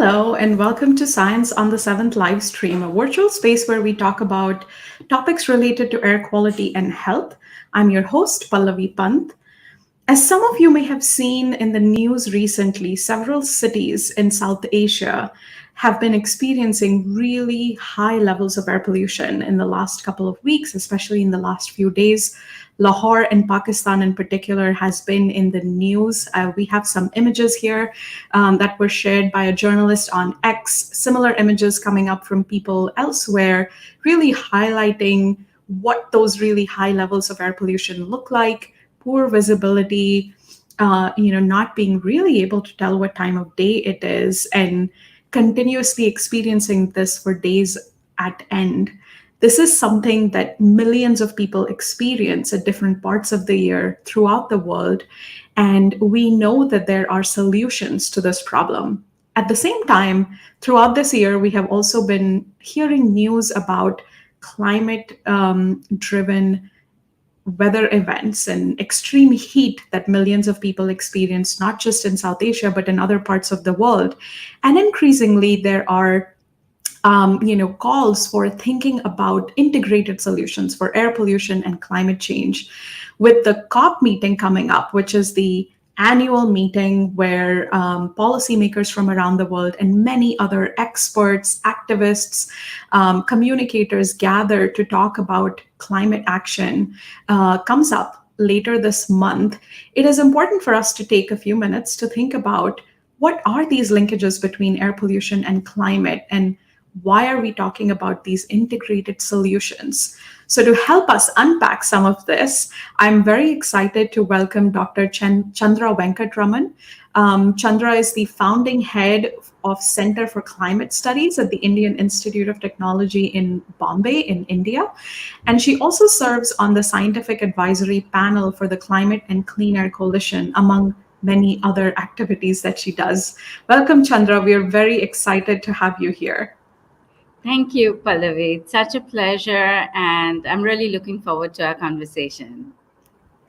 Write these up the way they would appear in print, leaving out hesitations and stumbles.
Hello, and welcome to Science on the Seventh live stream, a virtual space where we talk about topics related to air quality and health. I'm your host, Pallavi Pant. As some of you may have seen in the news recently, several cities in South Asia have been experiencing really high levels of air pollution in the last couple of weeks, especially in the last few days. Lahore in Pakistan, in particular, has been in the news. We have some images here that were shared by a journalist on X, similar images coming up from people elsewhere, really highlighting what those really high levels of air pollution look like, poor visibility, not being really able to tell what time of day it is, and continuously experiencing this for days at end. This is something that millions of people experience at different parts of the year throughout the world. And we know that there are solutions to this problem. At the same time, throughout this year, we have also been hearing news about climate driven weather events and extreme heat that millions of people experience, not just in South Asia, but in other parts of the world. And increasingly, there are calls for thinking about integrated solutions for air pollution and climate change. With the COP meeting coming up, which is the annual meeting where policymakers from around the world and many other experts, activists, communicators gather to talk about climate action, comes up later this month, it is important for us to take a few minutes to think about what are these linkages between air pollution and climate, and why are we talking about these integrated solutions? So, to help us unpack some of this, I'm very excited to welcome Dr. Chandra Venkataraman. Chandra is the founding head of Center for Climate Studies at the Indian Institute of Technology in Bombay, in India. And she also serves on the scientific advisory panel for the Climate and Clean Air Coalition, among many other activities that she does. Welcome, Chandra. We are very excited to have you here. Thank you, Pallavi. It's such a pleasure, and I'm really looking forward to our conversation.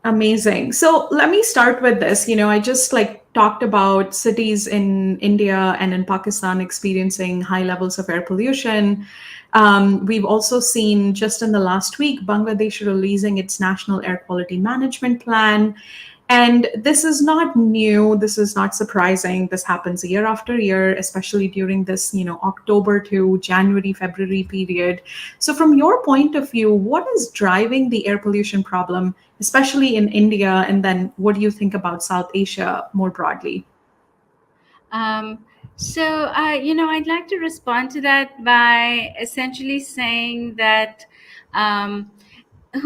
Amazing. So let me start with this. I just talked about cities in India and in Pakistan experiencing high levels of air pollution. We've also seen just in the last week, Bangladesh releasing its national air quality management plan. And this is not new. This is not surprising. This happens year after year, especially during this, October to January, February period. So, from your point of view, what is driving the air pollution problem, especially in India? And then what do you think about South Asia more broadly? Um, I'd like to respond to that by essentially saying that um,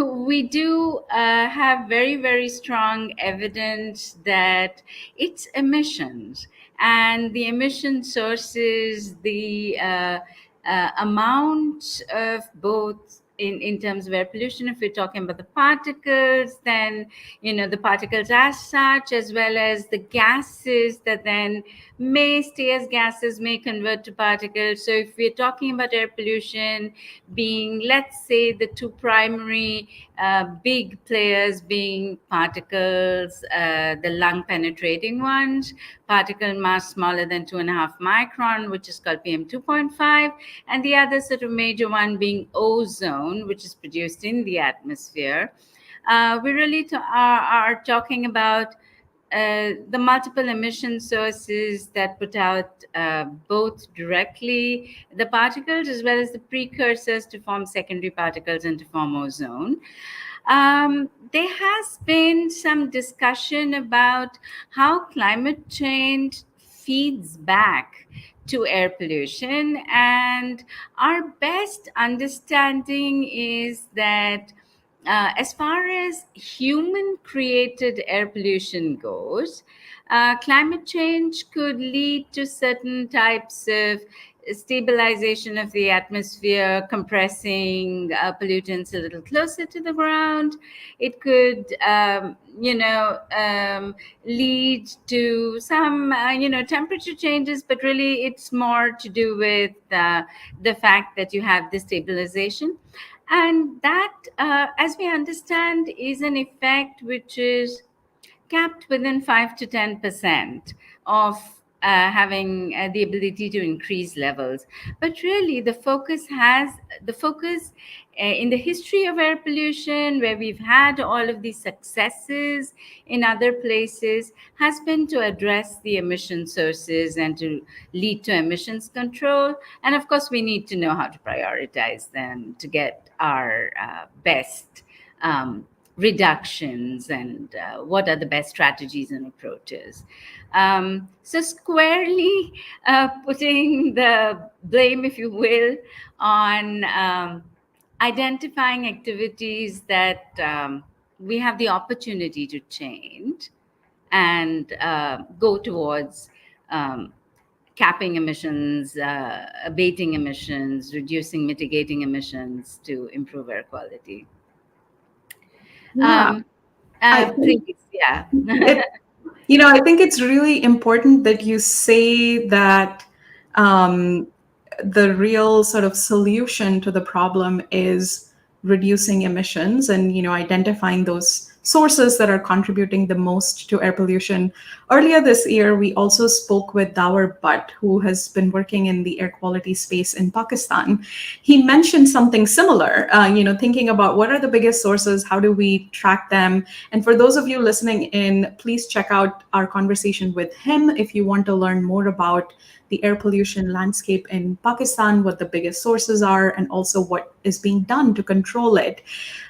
we do have very, very strong evidence that it's emissions and the emission sources, the amount of both in terms of air pollution. If we're talking about the particles, then the particles as such, as well as the gases that then may stay as gases, may convert to particles. So if we're talking about air pollution being, let's say, the two primary big players being particles, the lung penetrating ones, particle mass smaller than 2.5 micron, which is called PM2.5, and the other sort of major one being ozone, which is produced in the atmosphere. We really are talking about the multiple emission sources that put out both directly the particles as well as the precursors to form secondary particles and to form ozone. There has been some discussion about how climate change feeds back to air pollution, and our best understanding is that as far as human created air pollution goes, climate change could lead to certain types of stabilization of the atmosphere, compressing pollutants a little closer to the ground. It could, lead to some, temperature changes, but really it's more to do with the fact that you have the stabilization. And that, as we understand, is an effect which is capped within 5 to 10% of having the ability to increase levels. But really, the focus in the history of air pollution, where we've had all of these successes in other places, has been to address the emission sources and to lead to emissions control. And of course, we need to know how to prioritize them to get our best reductions, and what are the best strategies and approaches. So, squarely putting the blame, if you will, on identifying activities that we have the opportunity to change and go towards capping emissions, abating emissions, reducing, mitigating emissions to improve air quality. Yeah, Um, I think Please, yeah. it, I think it's really important that you say that um, the real sort of solution to the problem is reducing emissions and identifying those sources that are contributing the most to air pollution. Earlier this year we also spoke with Dawar Butt, who has been working in the air quality space in Pakistan. He mentioned something similar, thinking about what are the biggest sources, how do we track them. And for those of you listening in, please check out our conversation with him if you want to learn more about the air pollution landscape in Pakistan, what the biggest sources are, and also what is being done to control it.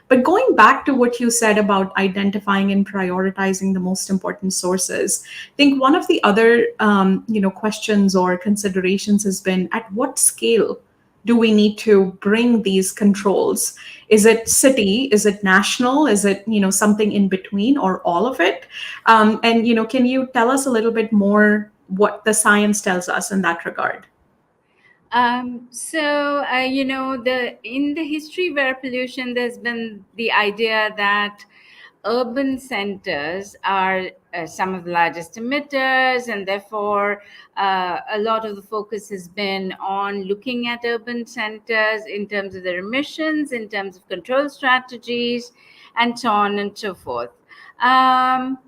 But going back to what you said about identifying and prioritizing the most important sources, I think one of the other questions or considerations has been, at what scale do we need to bring these controls? Is it city? Is it national? Is it something in between, or all of it? And can you tell us a little bit more what the science tells us in that regard? The in the history of air pollution, there's been the idea that urban centers are some of the largest emitters, and therefore a lot of the focus has been on looking at urban centers in terms of their emissions, in terms of control strategies, and so on and so forth. Um,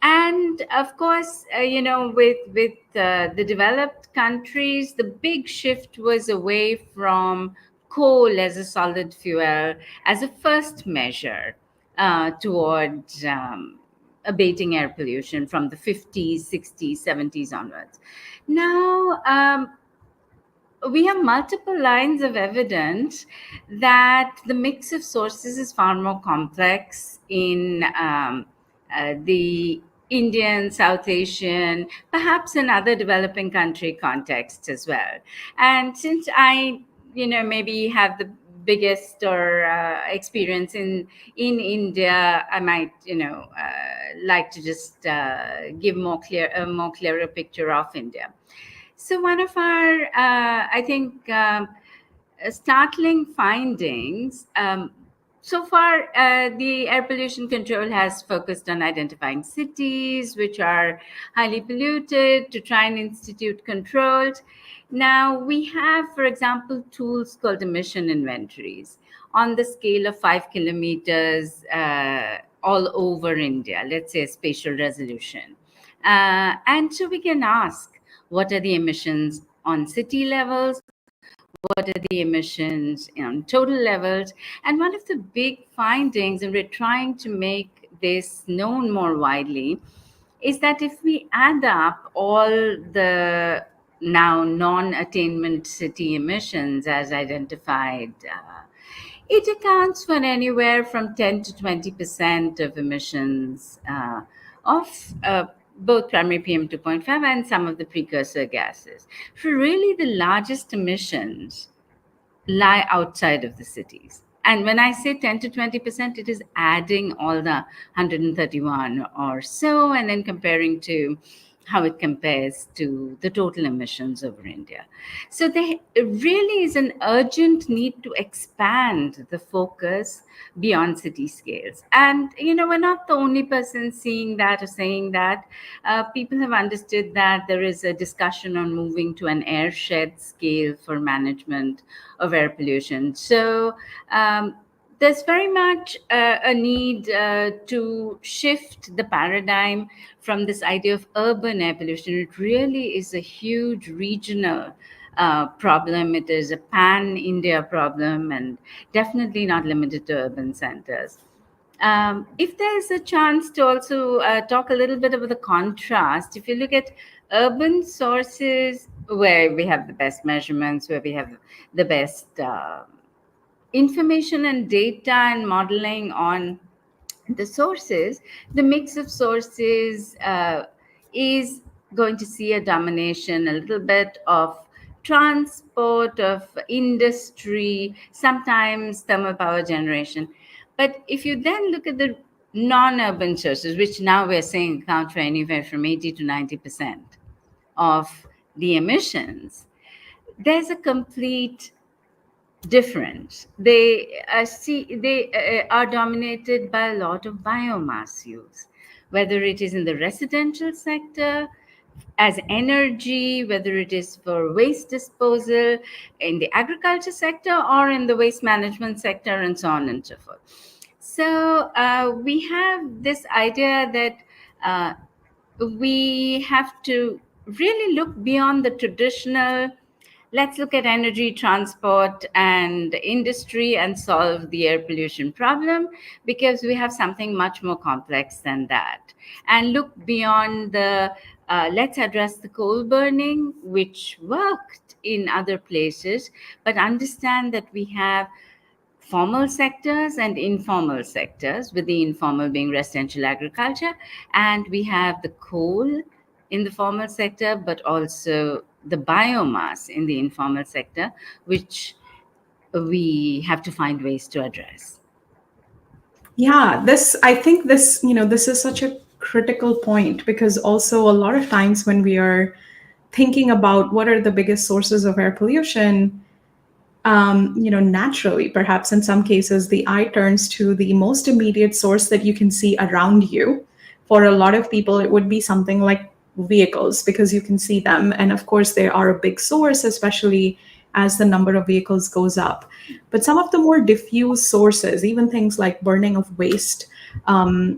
and of course, with the developed countries, the big shift was away from coal as a solid fuel as a first measure towards abating air pollution from the 50s, 60s, 70s onwards. Now, we have multiple lines of evidence that the mix of sources is far more complex in the Indian, South Asian, perhaps in other developing country contexts as well. And since I, maybe have the biggest or experience in India, I might, like to just give a more clearer picture of India. So one of our, I think, startling findings. So far, the air pollution control has focused on identifying cities which are highly polluted to try and institute controls. Now, we have, for example, tools called emission inventories on the scale of 5 kilometers all over India, let's say a spatial resolution. And so we can ask, what are the emissions on city levels? What are the emissions on total levels? And one of the big findings, and we're trying to make this known more widely, is that if we add up all the now non-attainment city emissions as identified, it accounts for anywhere from 10 to 20% of emissions of both primary PM2.5 and some of the precursor gases. So really, the largest emissions lie outside of the cities. And when I say 10 to 20%, it is adding all the 131 or so and then comparing to how it compares to the total emissions over India. So there really is an urgent need to expand the focus beyond city scales. And, we're not the only person seeing that or saying that. People have understood that there is a discussion on moving to an airshed scale for management of air pollution. So there's very much a need to shift the paradigm from this idea of urban air pollution. It really is a huge regional problem. It is a pan India problem and definitely not limited to urban centers. If there's a chance to also talk a little bit about the contrast, if you look at urban sources where we have the best measurements, where we have the best information and data and modeling on the sources, the mix of sources is going to see a domination, a little bit of transport, of industry, sometimes thermal power generation. But if you then look at the non-urban sources, which now we're saying account for anywhere from 80 to 90% of the emissions, there's a complete different. They are dominated by a lot of biomass use, whether it is in the residential sector as energy, whether it is for waste disposal in the agriculture sector or in the waste management sector, and so on and so forth. So we have this idea that uh, we have to really look beyond the traditional, let's look at energy, transport, and industry and solve the air pollution problem, because we have something much more complex than that. And look beyond the let's address the coal burning, which worked in other places, but understand that we have formal sectors and informal sectors, with the informal being residential agriculture, and we have the coal in the formal sector, but also the biomass in the informal sector, which we have to find ways to address. Yeah, I think this is such a critical point, because also a lot of times when we are thinking about what are the biggest sources of air pollution, naturally, perhaps in some cases, the eye turns to the most immediate source that you can see around you. For a lot of people, it would be something like vehicles, because you can see them. And of course, they are a big source, especially as the number of vehicles goes up. But some of the more diffuse sources, even things like burning of waste,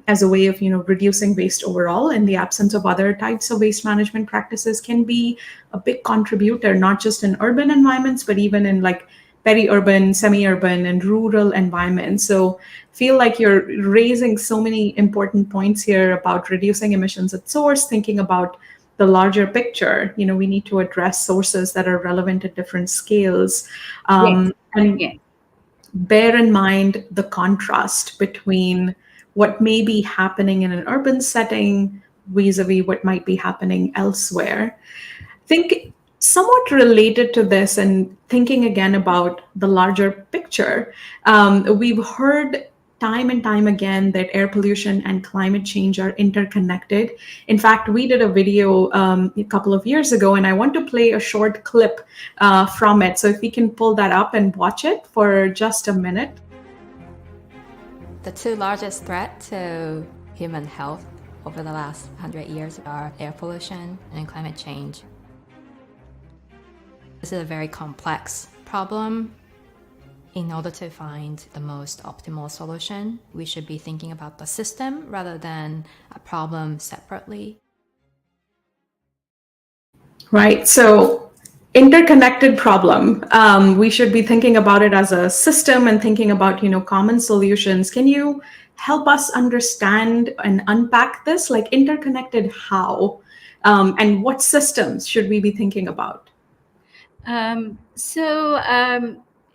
as a way of reducing waste overall in the absence of other types of waste management practices, can be a big contributor, not just in urban environments, but even in like peri-urban, semi-urban, and rural environments. So feel like you're raising so many important points here about reducing emissions at source, thinking about the larger picture. We need to address sources that are relevant at different scales, Yes, and yes. bear in mind the contrast between what may be happening in an urban setting vis-a-vis what might be happening elsewhere. Think somewhat related to this, and thinking again about the larger picture, we've heard time and time again that air pollution and climate change are interconnected. In fact, we did a video a couple of years ago, and I want to play a short clip from it. So if we can pull that up and watch it for just a minute. The two largest threats to human health over the last 100 years are air pollution and climate change. This is a very complex problem. In order to find the most optimal solution, we should be thinking about the system rather than a problem separately. Right. So interconnected problem. We should be thinking about it as a system and thinking about, common solutions. Can you help us understand and unpack this? Like, interconnected how? And what systems should we be thinking about? So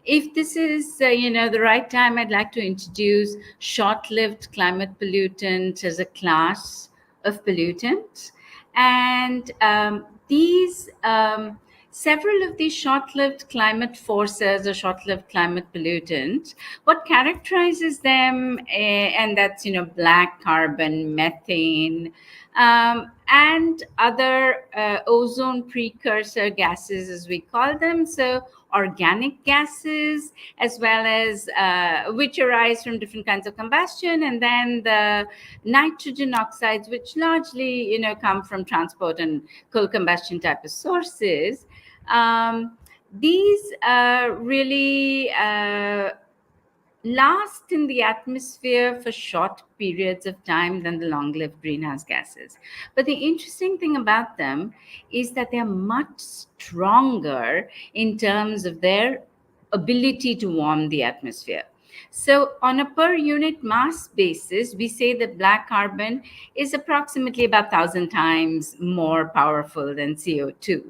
if this is the right time, I'd like to introduce short-lived climate pollutants as a class of pollutants. And these several of these short-lived climate forces or short-lived climate pollutants, what characterizes them, and that's black carbon, methane, and other ozone precursor gases, as we call them. So organic gases, as well as which arise from different kinds of combustion, and then the nitrogen oxides, which largely come from transport and coal combustion type of sources. These really last in the atmosphere for short periods of time than the long lived greenhouse gases. But the interesting thing about them is that they're much stronger in terms of their ability to warm the atmosphere. So, on a per unit mass basis, we say that black carbon is approximately about 1,000 times more powerful than CO2,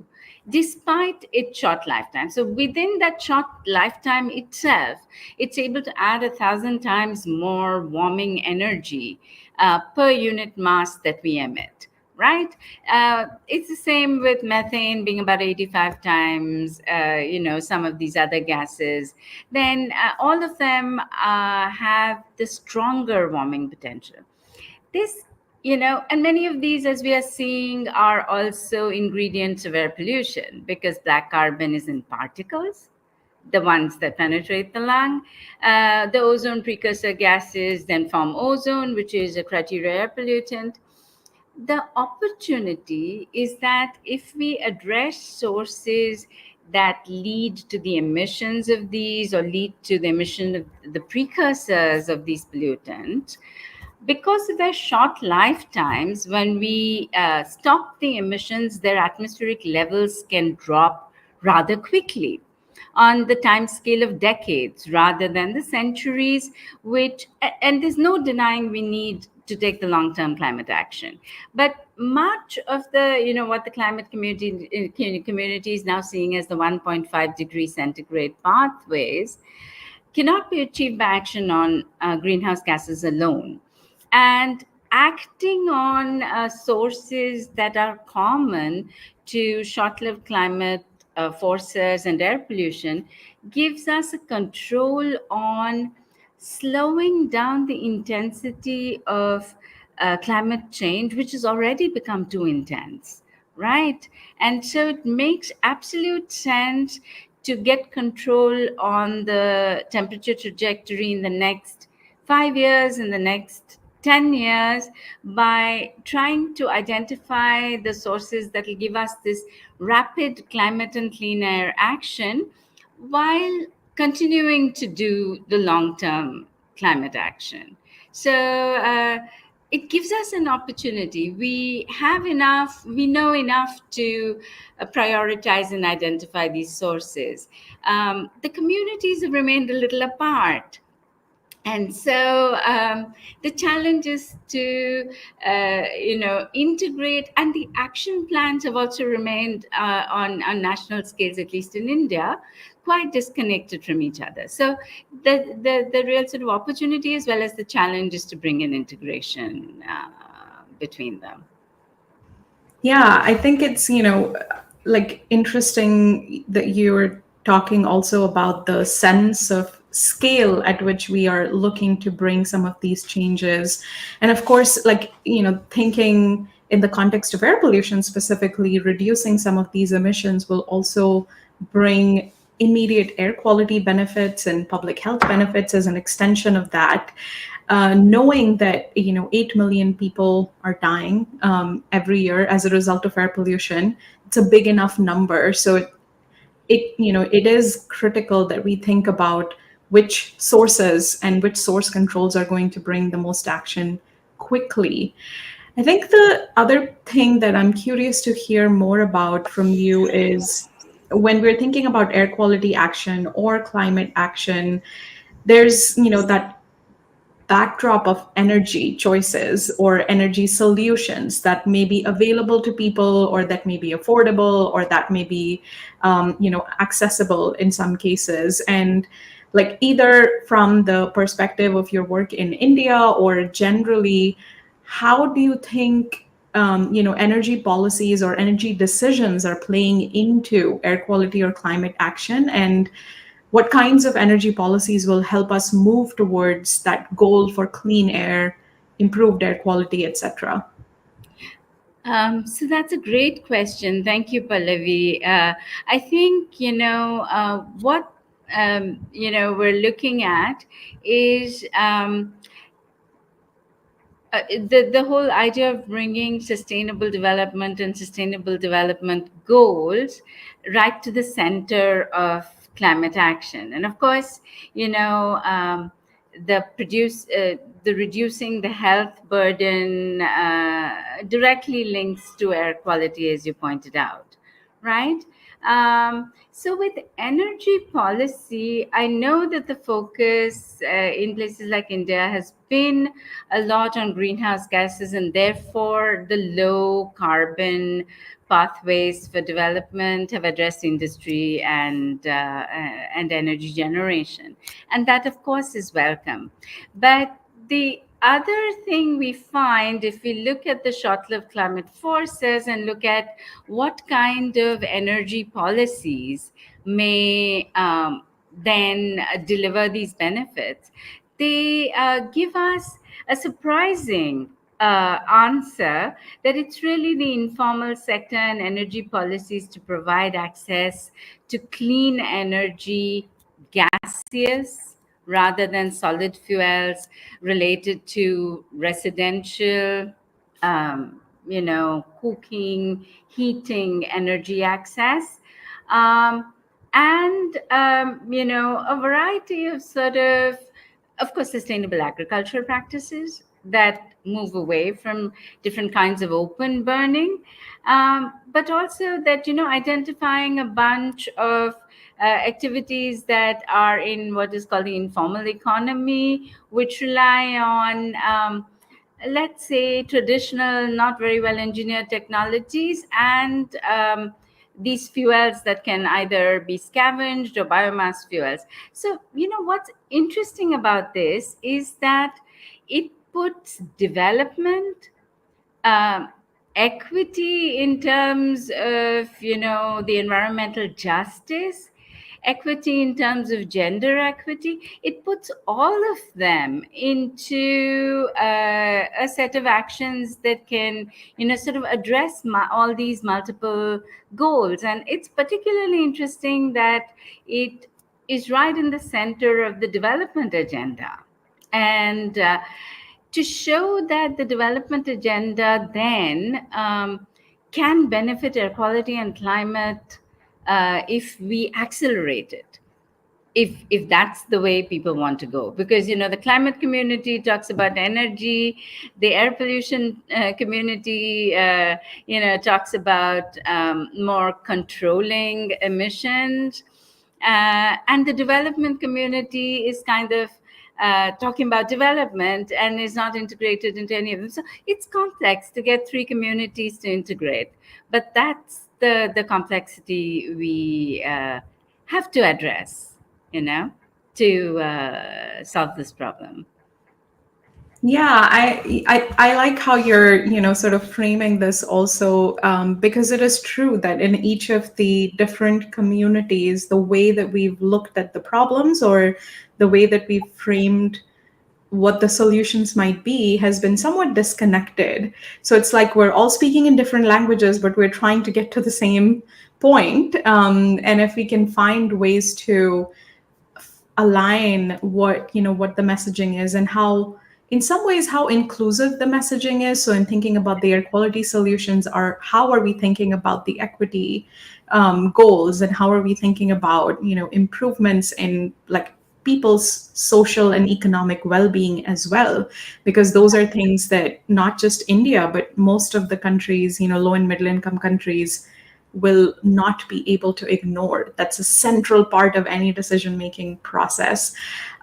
despite its short lifetime. So, within that short lifetime itself, it's able to add 1,000 times more warming energy per unit mass that we emit, right? It's the same with methane being about 85 times, some of these other gases. Then all of them have the stronger warming potential. This, and many of these, as we are seeing, are also ingredients of air pollution because black carbon is in particles, the ones that penetrate the lung. The ozone precursor gases then form ozone, which is a criteria air pollutant. The opportunity is that if we address sources that lead to the emissions of these or lead to the emission of the precursors of these pollutants, because of their short lifetimes, when we stop the emissions, their atmospheric levels can drop rather quickly on the time scale of decades rather than the centuries, and there's no denying we need to take the long-term climate action. But much of the, what the climate community is now seeing as the 1.5 degree centigrade pathways cannot be achieved by action on greenhouse gases alone. And acting on sources that are common to short lived climate forces and air pollution gives us a control on slowing down the intensity of climate change, which has already become too intense, right? And so it makes absolute sense to get control on the temperature trajectory in the next 5 years, in the next 10 years, by trying to identify the sources that will give us this rapid climate and clean air action while continuing to do the long term climate action. So it gives us an opportunity. We know enough to prioritize and identify these sources. The communities have remained a little apart. And so the challenge is to integrate, and the action plans have also remained on national scales, at least in India, quite disconnected from each other. So the real sort of opportunity as well as the challenge is to bring in integration between them. Yeah, I think it's, like interesting that you're talking also about the sense of scale at which we are looking to bring some of these changes. And of course, like, thinking in the context of air pollution specifically, reducing some of these emissions will also bring immediate air quality benefits and public health benefits as an extension of that. Knowing that 8 million people are dying every year as a result of air pollution, it's a big enough number. So it is critical that we think about which sources and which source controls are going to bring the most action quickly. I think the other thing that I'm curious to hear more about from you is, when we're thinking about air quality action or climate action, there's that backdrop of energy choices or energy solutions that may be available to people, or that may be affordable, or that may be accessible in some cases. And like, either from the perspective of your work in India or generally, how do you think energy policies or energy decisions are playing into air quality or climate action, and what kinds of energy policies will help us move towards that goal for clean air, improved air quality, etc.? So that's a great question. Thank you, Pallavi. I think, what, we're looking at is the whole idea of bringing sustainable development and sustainable development goals right to the center of climate action. And of course, the reducing the health burden directly links to air quality, as you pointed out, right? So with energy policy, I know that the focus in places like India has been a lot on greenhouse gases, and therefore the low carbon pathways for development have addressed industry and energy generation, and that of course is welcome. But the other thing we find, if we look at the short-lived climate forces and look at what kind of energy policies may then deliver these benefits, they give us a surprising answer that it's really the informal sector and energy policies to provide access to clean energy, gaseous rather than solid fuels, related to residential, cooking, heating, energy access, and a variety of of course, sustainable agricultural practices that move away from different kinds of open burning, but also that, identifying a bunch of activities that are in what is called the informal economy, which rely on, let's say, traditional, not very well engineered technologies, and these fuels that can either be scavenged or biomass fuels. So, what's interesting about this is that it puts development, um, equity in terms of, the environmental justice, equity in terms of gender equity. It puts all of them into a set of actions that can, sort of address all these multiple goals. And it's particularly interesting that it is right in the center of the development agenda. And to show that the development agenda then can benefit air quality and climate if we accelerate it, if that's the way people want to go. Because the climate community talks about energy, the air pollution community talks about more controlling emissions, and the development community is kind of talking about development and is not integrated into any of them. So it's complex to get three communities to integrate, but that's the complexity we have to address, to solve this problem. Yeah, I like how you're, sort of framing this also, because it is true that in each of the different communities, the way that we've looked at the problems or the way that we've framed what the solutions might be has been somewhat disconnected. So it's like we're all speaking in different languages, but we're trying to get to the same point. And if we can find ways to align what the messaging is, and how, in some ways, how inclusive the messaging is. So in thinking about the air quality solutions, are how are we thinking about the equity goals, and how are we thinking about improvements in like people's social and economic well-being as well, because those are things that not just India but most of the countries, low and middle income countries, will not be able to ignore. That's a central part of any decision making process.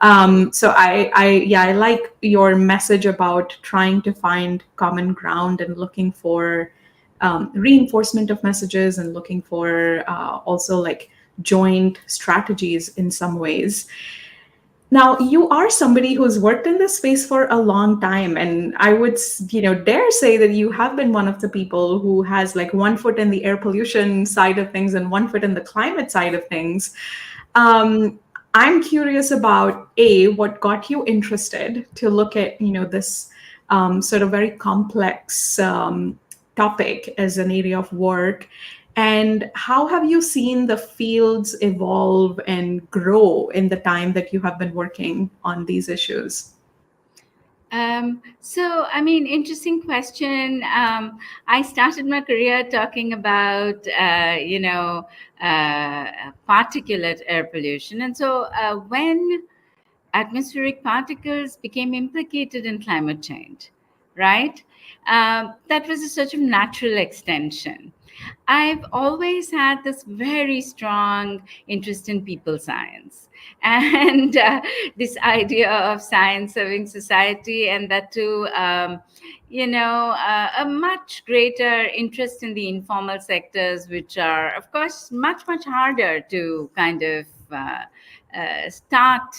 So I like your message about trying to find common ground and looking for reinforcement of messages, and looking for also like joint strategies in some ways. Now, you are somebody who's worked in this space for a long time, and I would, dare say that you have been one of the people who has like one foot in the air pollution side of things and one foot in the climate side of things. I'm curious about what got you interested to look at, this sort of very complex topic as an area of work, and how have you seen the fields evolve and grow in the time that you have been working on these issues? So, I mean, interesting question. I started my career talking about, particulate air pollution. And so when atmospheric particles became implicated in climate change, right? That was a sort of natural extension. I've always had this very strong interest in people science and this idea of science serving society, and that too, a much greater interest in the informal sectors, which are, of course, much, much harder to kind of start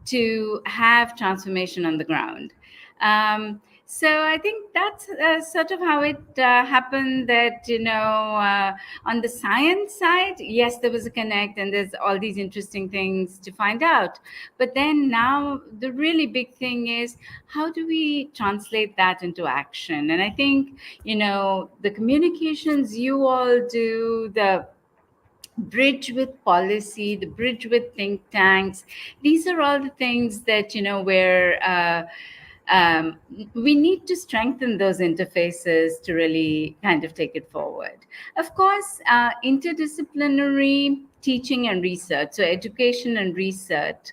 to have transformation on the ground. So I think that's sort of how it happened, that, on the science side, yes, there was a connect and there's all these interesting things to find out. But then now the really big thing is, how do we translate that into action? And I think, the communications you all do, the bridge with policy, the bridge with think tanks, these are all the things that, where um, we need to strengthen those interfaces to really kind of take it forward. Of course, interdisciplinary teaching and research, so education and research,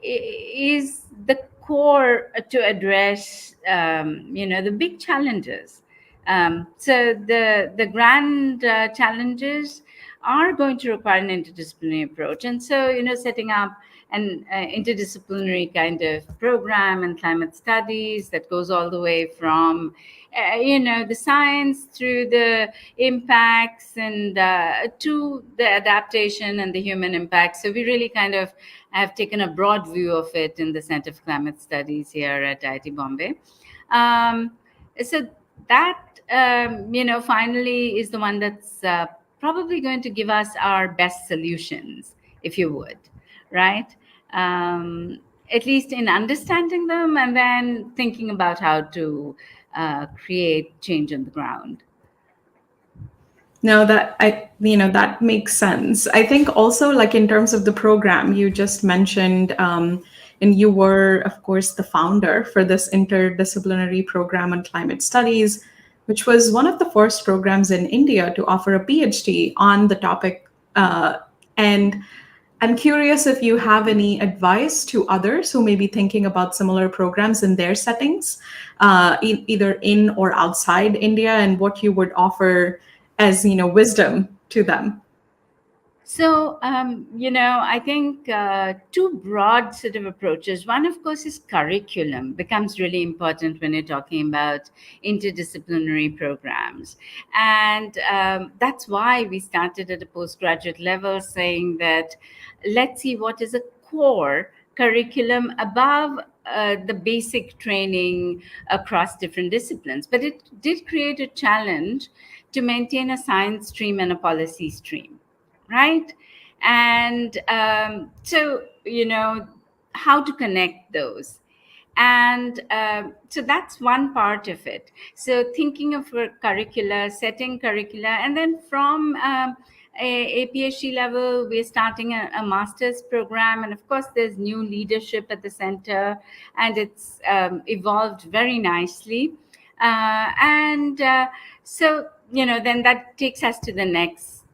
is the core to address, the big challenges. So the grand challenges are going to require an interdisciplinary approach. And so, setting up an interdisciplinary kind of program in climate studies that goes all the way from, the science through the impacts and to the adaptation and the human impact. So we really kind of have taken a broad view of it in the Center for Climate Studies here at IIT Bombay. So that, finally is the one that's probably going to give us our best solutions, if you would, right? At least in understanding them and then thinking about how to create change on the ground. No, that makes sense. I think also, like, in terms of the program you just mentioned, and you were, of course, the founder for this interdisciplinary program on climate studies, which was one of the first programs in India to offer a PhD on the topic. And I'm curious if you have any advice to others who may be thinking about similar programs in their settings, either in or outside India, and what you would offer as, wisdom to them. So, I think two broad sort of approaches. One, of course, is curriculum becomes really important when you're talking about interdisciplinary programs. And that's why we started at a postgraduate level saying that let's see what is a core curriculum above the basic training across different disciplines. But it did create a challenge to maintain a science stream and a policy stream, right? And so, how to connect those. And so that's one part of it. So thinking of a curricula, setting curricula, and then from a PhD level, we're starting a master's program. And of course, there's new leadership at the center, and it's evolved very nicely. And so, then that takes us to the next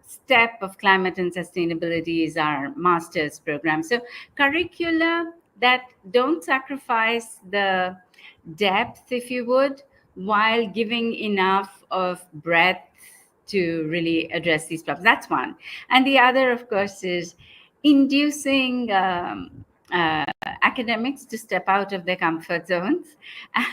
step of climate and sustainability is our master's program. So curricula that don't sacrifice the depth, if you would, while giving enough of breadth to really address these problems. That's one. And the other, of course, is inducing academics to step out of their comfort zones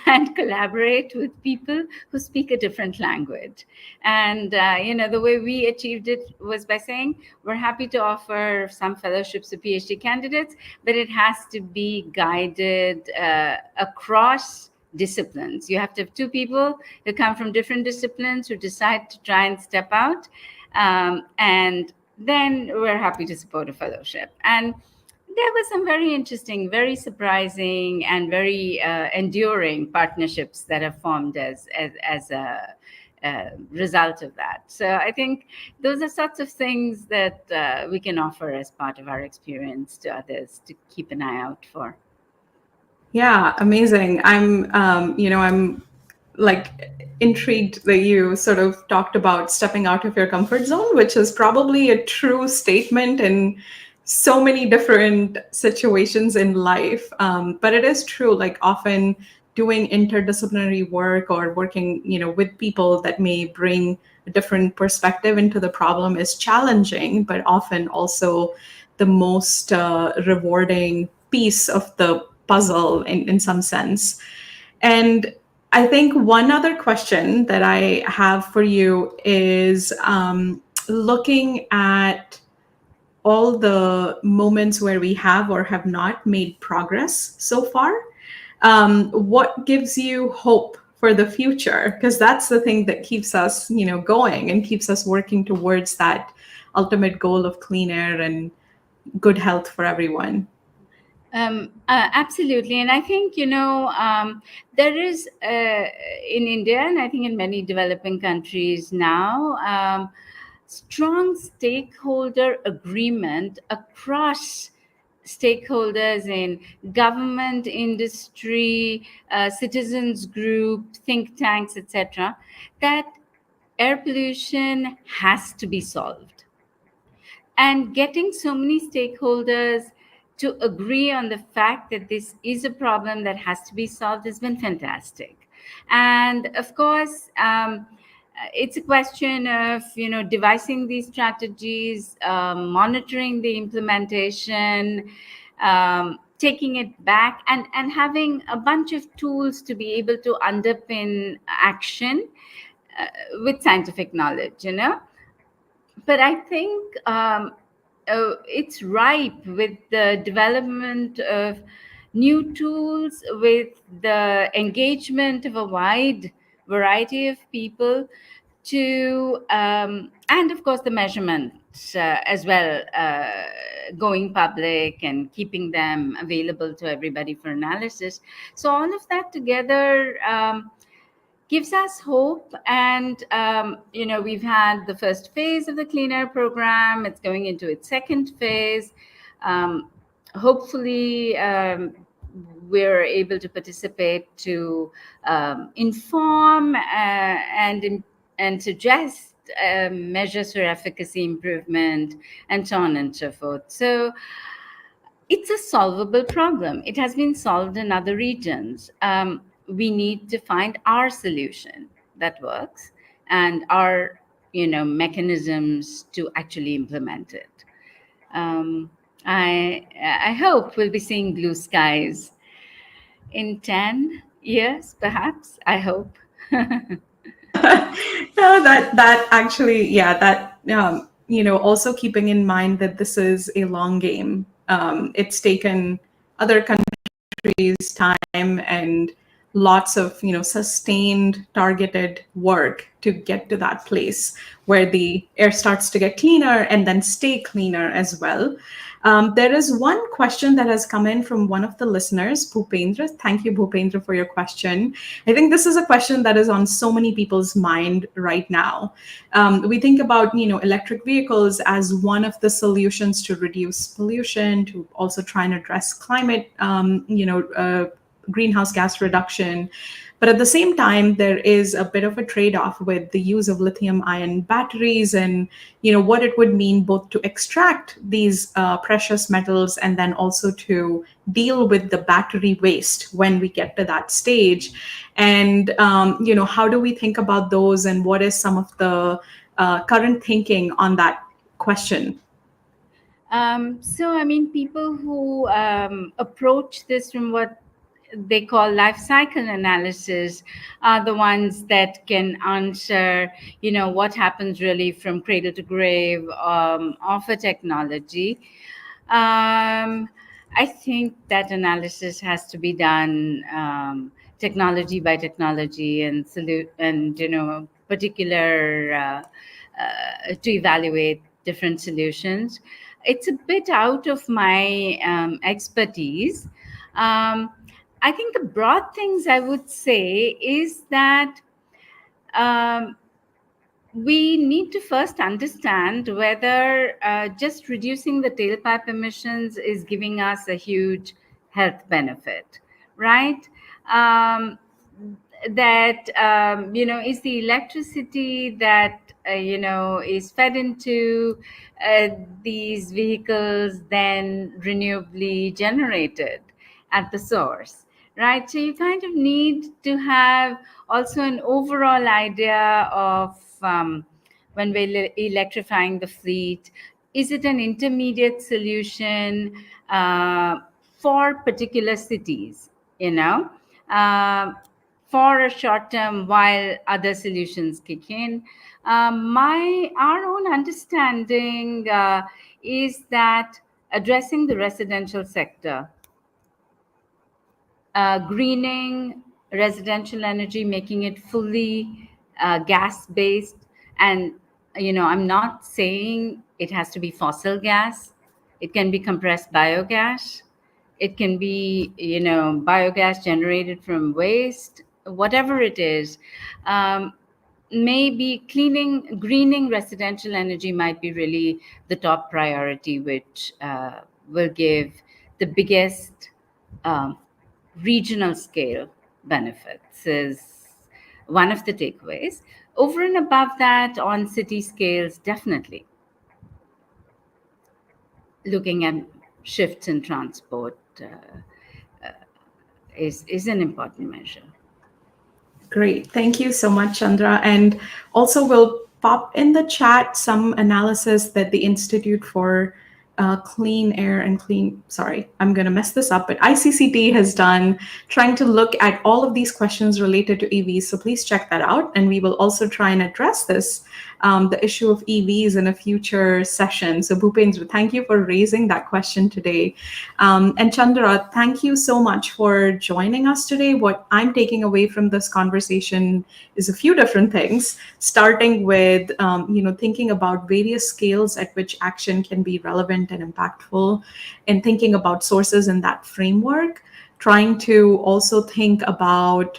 and collaborate with people who speak a different language. And, the way we achieved it was by saying we're happy to offer some fellowships to PhD candidates, but it has to be guided across disciplines. You have to have two people who come from different disciplines who decide to try and step out. And then we're happy to support a fellowship. And there were some very interesting, very surprising, and very enduring partnerships that have formed as a result of that. So I think those are sorts of things that we can offer as part of our experience to others to keep an eye out for. Yeah, amazing. I'm like intrigued that you sort of talked about stepping out of your comfort zone, which is probably a true statement and so many different situations in life. But it is true, like often doing interdisciplinary work or working, with people that may bring a different perspective into the problem is challenging, but often also the most rewarding piece of the puzzle in some sense. And I think one other question that I have for you is looking at all the moments where we have or have not made progress so far. What gives you hope for the future? Because that's the thing that keeps us, going and keeps us working towards that ultimate goal of clean air and good health for everyone. Absolutely. And I think, there is in India, and I think in many developing countries now, strong stakeholder agreement across stakeholders in government, industry, citizens group, think tanks, etc., that air pollution has to be solved. And getting so many stakeholders to agree on the fact that this is a problem that has to be solved has been fantastic. And of course, it's a question of devising these strategies, monitoring the implementation, taking it back, and having a bunch of tools to be able to underpin action uh, with scientific knowledge. But I think it's ripe with the development of new tools, with the engagement of a wide variety of people and of course the measurements as well, going public and keeping them available to everybody for analysis. So all of that together gives us hope. And we've had the first phase of the clean air program. It's going into its second phase. Hopefully we're able to participate to inform and suggest measures for efficacy improvement and so on and so forth. So it's a solvable problem. It has been solved in other regions. We need to find our solution that works and our, mechanisms to actually implement it. I hope we'll be seeing blue skies in 10 years, perhaps. I hope. Yeah, that actually, yeah, that also keeping in mind that this is a long game. It's taken other countries time and lots of sustained targeted work to get to that place where the air starts to get cleaner and then stay cleaner as well. There is one question that has come in from one of the listeners, Bhupendra. Thank you, Bhupendra, for your question. I think this is a question that is on so many people's mind right now. We think about electric vehicles as one of the solutions to reduce pollution, to also try and address climate, greenhouse gas reduction. But at the same time, there is a bit of a trade-off with the use of lithium-ion batteries and what it would mean both to extract these precious metals and then also to deal with the battery waste when we get to that stage. And how do we think about those, and what is some of the current thinking on that question? So, I mean, people who approach this from what they call life cycle analysis are the ones that can answer, what happens really from cradle to grave of a technology. I think that analysis has to be done technology by technology and particular to evaluate different solutions. It's a bit out of my expertise. I think the broad things I would say is that um, we need to first understand whether just reducing the tailpipe emissions is giving us a huge health benefit, right? Um, that is the electricity that is fed into uh, these vehicles then renewably generated at the source, right? So you kind of need to have also an overall idea of when we're electrifying the fleet, is it an intermediate solution for particular cities, you know, uh, for a short term while other solutions kick in? My our own understanding is that addressing the residential sector, greening residential energy, making it fully gas based. And, I'm not saying it has to be fossil gas, it can be compressed biogas, it can be, biogas generated from waste, whatever it is. Maybe greening residential energy might be really the top priority, which will give the biggest um, regional scale benefits, is one of the takeaways. Over and above that, on city scales, definitely looking at shifts in transport is an important measure. Great. Thank you so much, Chandra. And also, we'll pop in the chat some analysis that the Institute for Clean Air and sorry, I'm going to mess this up, but ICCT has done, trying to look at all of these questions related to EVs. So please check that out. And we will also try and address this, the issue of EVs, in a future session. So Bhupendra, thank you for raising that question today. And Chandra, thank you so much for joining us today. What I'm taking away from this conversation is a few different things, starting with thinking about various scales at which action can be relevant and impactful, and thinking about sources in that framework, trying to also think about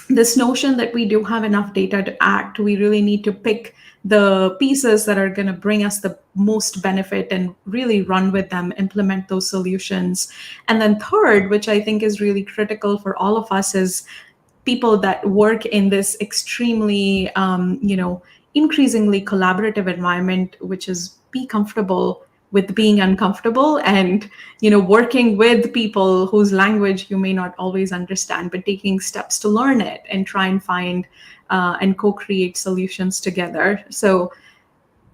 this notion that we do have enough data to act. We really need to pick the pieces that are going to bring us the most benefit and really run with them, implement those solutions. And then third, which I think is really critical for all of us, is people that work in this extremely, increasingly collaborative environment, which is be comfortable with being uncomfortable, and working with people whose language you may not always understand, but taking steps to learn it and try and find and co-create solutions together. So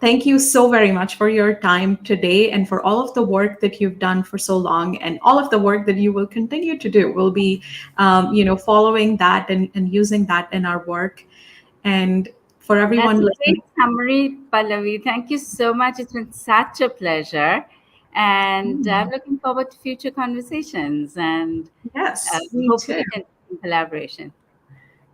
thank you so very much for your time today, and for all of the work that you've done for so long, and all of the work that you will continue to do. We'll be, following that and using that in our work. And for That's everyone a listening, great summary, Pallavi. Thank you so much. It's been such a pleasure. And I'm looking forward to future conversations and yes, me too. hopefully continuing collaboration.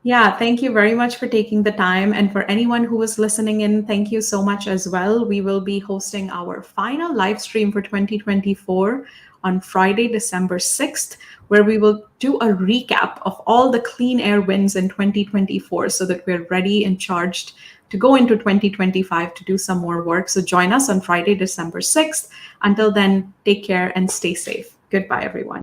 Yeah, thank you very much for taking the time. And for anyone who is listening in, thank you so much as well. We will be hosting our final live stream for 2024 on Friday, December 6th, where we will do a recap of all the clean air wins in 2024, so that we're ready and charged to go into 2025 to do some more work. So join us on Friday, December 6th. Until then, take care and stay safe. Goodbye, everyone.